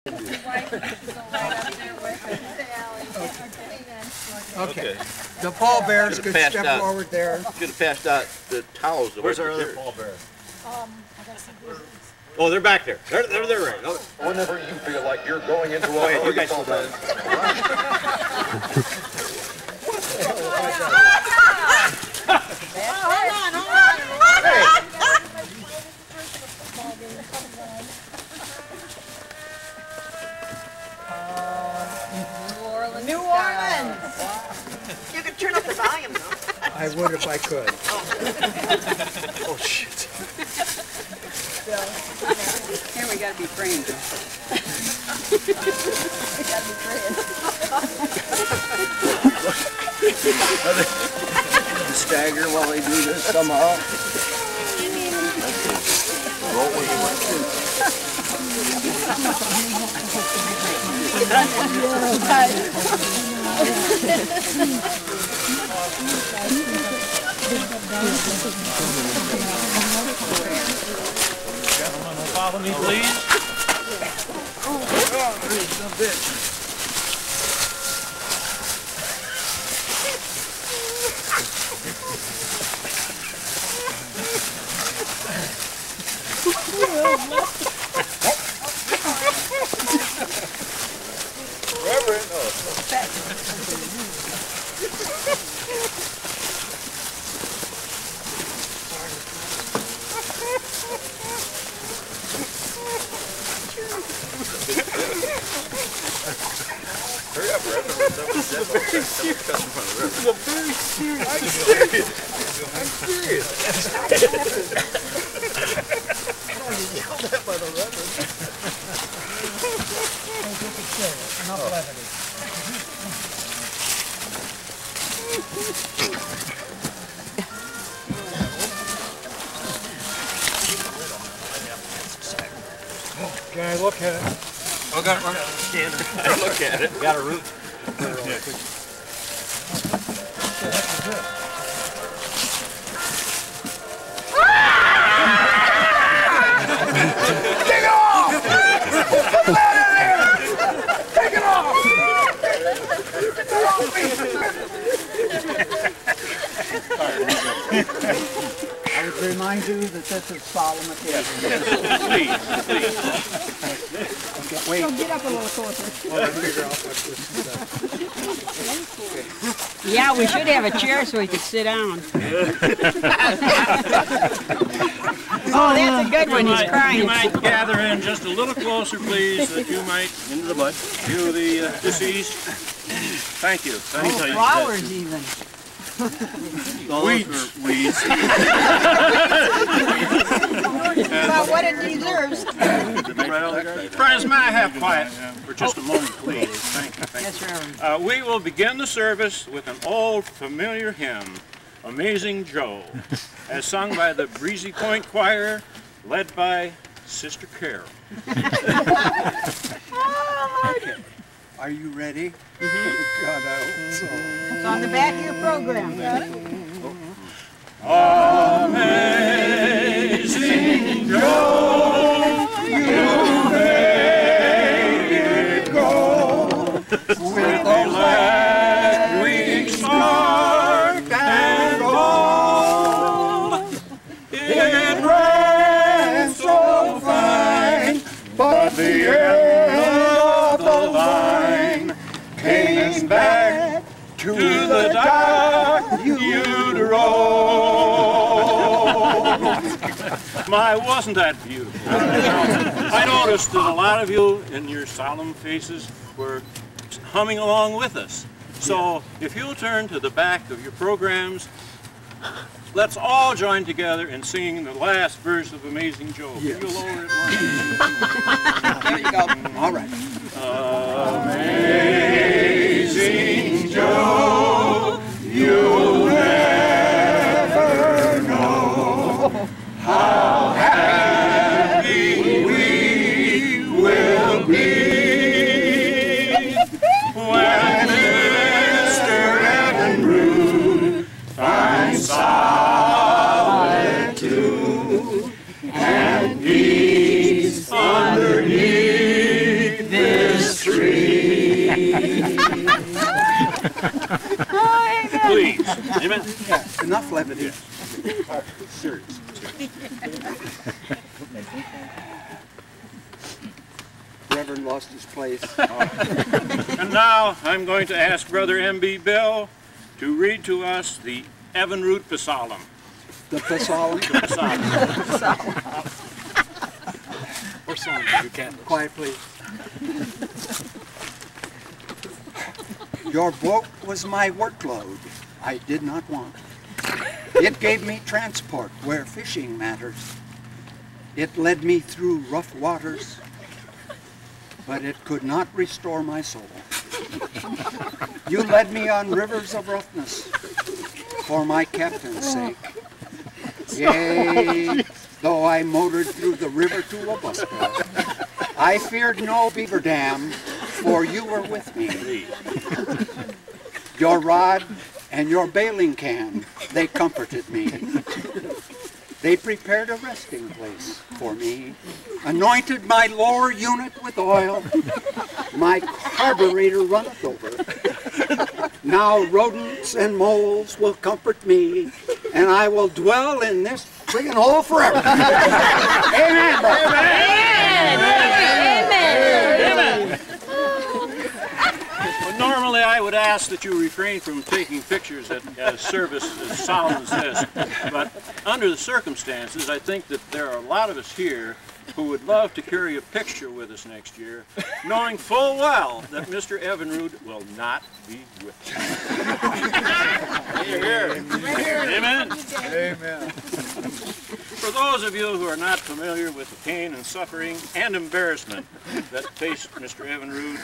Okay. The pallbearers could step forward there. Could have passed out the towels. Where's our other pallbearer? Oh, they're back there. They're right. Oh. Whenever you feel like you're going into Oh, yeah, you guys go down. New Orleans. You can turn up the volume though. I would if I could. Oh, shit. Here we gotta be praying. We gotta be praying. Stagger while they do this somehow. Gentlemen, will follow me, please. Hurry up, Reverend. This is a very serious. I'm serious. You yelled at by the Reverend. Enough levity. Can I look at it? Oh, got it. Look at it. Got a root. Take it off! Put that in there! Take it off! I would remind you that this is solemn occasion. Please. Wait. So get up a little closer. Yeah, we should have a chair so we could sit down. Oh, that's a good one. He's crying. You might gather in just a little closer, please, so that you might Into the mud. view the deceased. Thank you. Thank you. Flowers even. Weeds. About what it deserves. Friends, may I have quiet for just a moment, please? Thank you. Yes, Reverend. We will begin the service with an old familiar hymn, Amazing Joe, as sung by the Breezy Point Choir, led by Sister Carol. Okay. Are you ready? God, I hope so. It's on the back of your program. Amazing Joe, you made it go with the last week's mark and gold. It ran so fine, but the end of the line came back to the dark you'd roll. My, wasn't that beautiful? I noticed that a lot of you in your solemn faces were humming along with us. So if you'll turn to the back of your programs, let's all join together in singing the last verse of Amazing Joe. Can you lower it one? There you go. All right. Amazing Joe, you'll never know how happy we will be when Mr. Evinrude finds solitude and peace underneath Please. Amen. Yeah, enough levity. Serious. Reverend lost his place. And now I'm going to ask Brother M.B. Bill to read to us the Evinrude Psalm. The psalm. Or song, you can. Quiet, please. Your boat was my workload I did not want. It gave me transport where fishing matters. It led me through rough waters, but it could not restore my soul. You led me on rivers of roughness for my captain's sake. Yea, though I motored through the river to Wabasca, I feared no beaver dam, for you were with me. Your rod and your bailing can, they comforted me. They prepared a resting place for me, anointed my lower unit with oil. My carburetor runneth over. Now rodents and moles will comfort me, and I will dwell in this friggin' hole forever. Amen, brother. Amen. Well, normally I would ask that you refrain from taking pictures at a service as solemn as this, but under the circumstances, I think that there are a lot of us here who would love to carry a picture with us next year, knowing full well that Mr. Evinrude will not be with us. Amen. Amen. For those of you who are not familiar with the pain and suffering and embarrassment that faced Mr. Evinrude,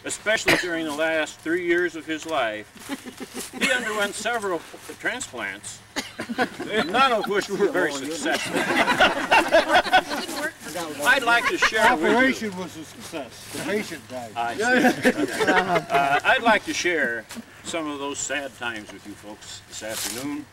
especially during the last 3 years of his life, he underwent several transplants, none of which were very successful. I'd like to share The operation was a success. The patient died. I'd like to share some of those sad times with you folks this afternoon.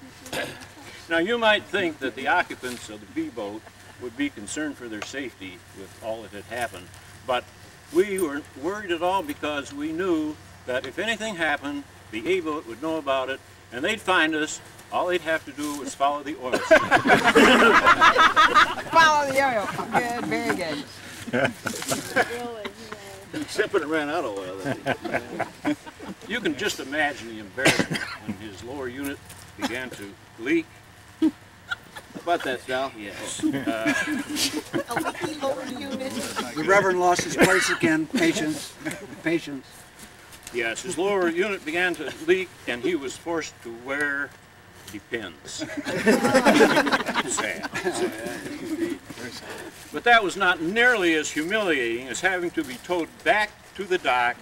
Now, you might think that the occupants of the B-boat would be concerned for their safety with all that had happened, but we weren't worried at all because we knew that if anything happened, the A-boat would know about it, and they'd find us. All they'd have to do was follow the oil spill. Follow the oil. Good, very good. Except when it ran out of oil. You can just imagine the embarrassment when his lower unit began to leak. About that, Sal? Yes. A leaky lower unit. The Reverend lost his place again. Patience. Patience. Yes, his lower unit began to leak, and he was forced to wear depends. Sad. But that was not nearly as humiliating as having to be towed back to the dock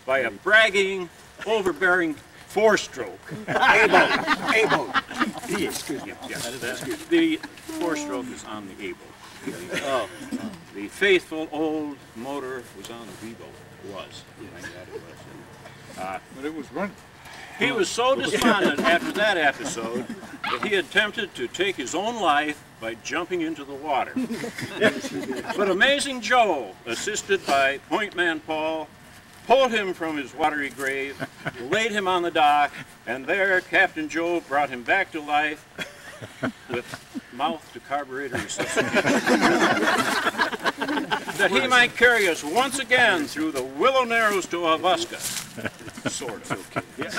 by a bragging, overbearing four-stroke. A-boat. A-boat. Excuse me. Yes, the four-stroke is on the A-boat. The faithful old motor was on the B-boat. Was. But it was running. He was so despondent after that episode that he attempted to take his own life by jumping into the water. But Amazing Joe, assisted by Point Man Paul, pulled him from his watery grave, laid him on the dock, and there Captain Joe brought him back to life with mouth to carburetor resuscitation. That he might carry us once again through the Willow Narrows to Wabasca. Sort of. Okay. Yeah.